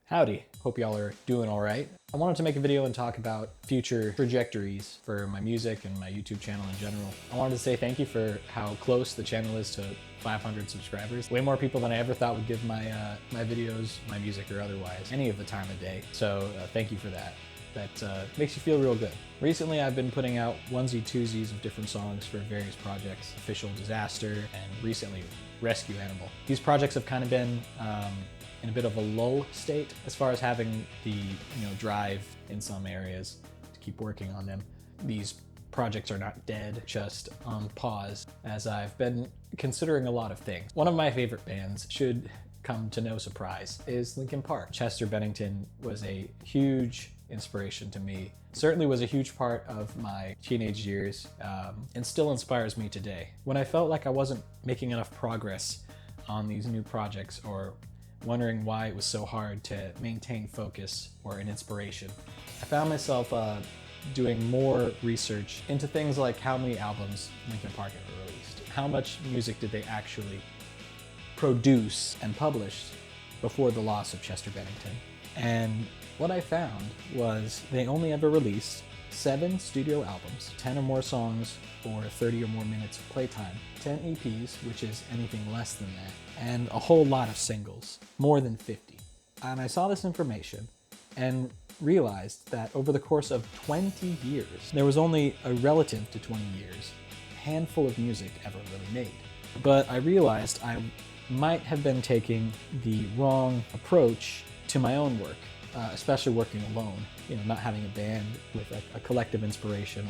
Howdy, hope y'all are doing all right. I wanted to make a video and talk about future trajectories for my music and my YouTube channel in general. I wanted to say thank you for how close the channel is to 500 subscribers. Way more people than I ever thought would give my videos, my music or otherwise, any of the time of day. So thank you for that. That makes you feel real good. Recently I've been putting out onesie-twosies of different songs for various projects, Official Disaster and recently Rescue Animal. These projects have kind of been in a bit of a lull state as far as having the drive in some areas to keep working on them. These projects are not dead, just on pause, as I've been considering a lot of things. One of my favorite bands, should come to no surprise, is Linkin Park. Chester Bennington was a huge inspiration to me. Certainly was a huge part of my teenage years and still inspires me today. When I felt like I wasn't making enough progress on these new projects or wondering why it was so hard to maintain focus or an inspiration, I found myself doing more research into things like how many albums Linkin Park ever released. How much music did they actually produce and publish before the loss of Chester Bennington? And what I found was they only ever released 7 studio albums, 10 or more songs, or 30 or more minutes of playtime, 10 EPs, which is anything less than that, and a whole lot of singles, more than 50. And I saw this information and realized that over the course of 20 years, there was only a relative to 20 years, handful of music ever really made. But I realized I might have been taking the wrong approach to my own work, especially working alone, not having a band with a collective inspiration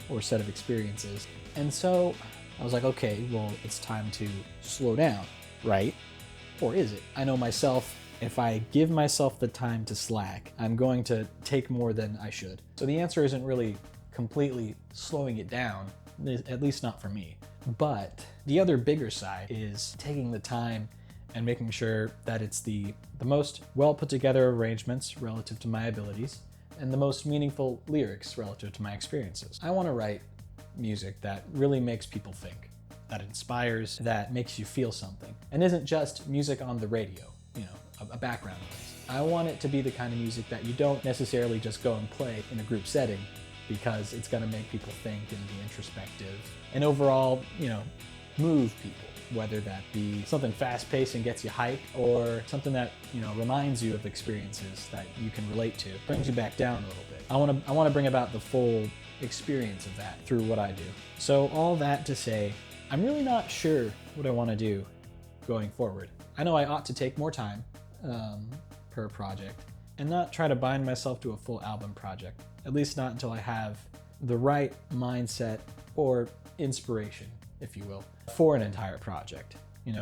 or set of experiences. And so I was like, okay, well, it's time to slow down, right? Or is it? I know myself, if I give myself the time to slack, I'm going to take more than I should. So the answer isn't really completely slowing it down, at least not for me. But the other bigger side is taking the time and making sure that it's the most well put together arrangements relative to my abilities and the most meaningful lyrics relative to my experiences. I want to write music that really makes people think, that inspires, that makes you feel something, and isn't just music on the radio, a background noise. I want it to be the kind of music that you don't necessarily just go and play in a group setting because it's going to make people think and be introspective and overall, move people. Whether that be something fast-paced and gets you hyped, or something that reminds you of experiences that you can relate to, brings you back down a little bit. I want to bring about the full experience of that through what I do. So all that to say, I'm really not sure what I want to do going forward. I know I ought to take more time per project and not try to bind myself to a full album project, at least not until I have the right mindset or inspiration, if you will, for an entire project.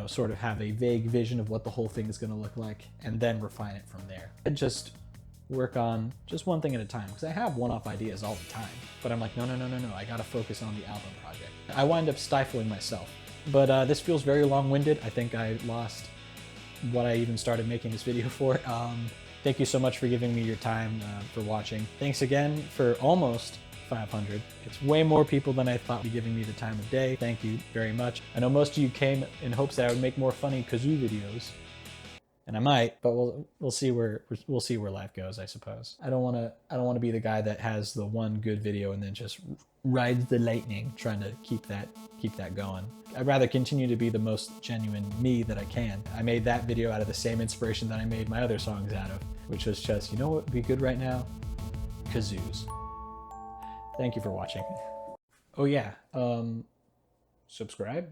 Sort of have a vague vision of what the whole thing is going to look like and then refine it from there. And just work on just one thing at a time, because I have one-off ideas all the time, but I'm like, no, I gotta focus on the album project. I wind up stifling myself. But this feels very long-winded. I think I lost what I even started making this video for. Thank you so much for giving me your time, for watching. Thanks again for almost 500. It's way more people than I thought would be giving me the time of day. Thank you very much. I know most of you came in hopes that I would make more funny kazoo videos, and I might, but we'll see where life goes, I suppose. I don't want to be the guy that has the one good video and then just rides the lightning trying to keep that going. I'd rather continue to be the most genuine me that I can. I made that video out of the same inspiration that I made my other songs out of, which was just, what would be good right now? Kazoos. Thank you for watching. Oh yeah, subscribe?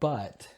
But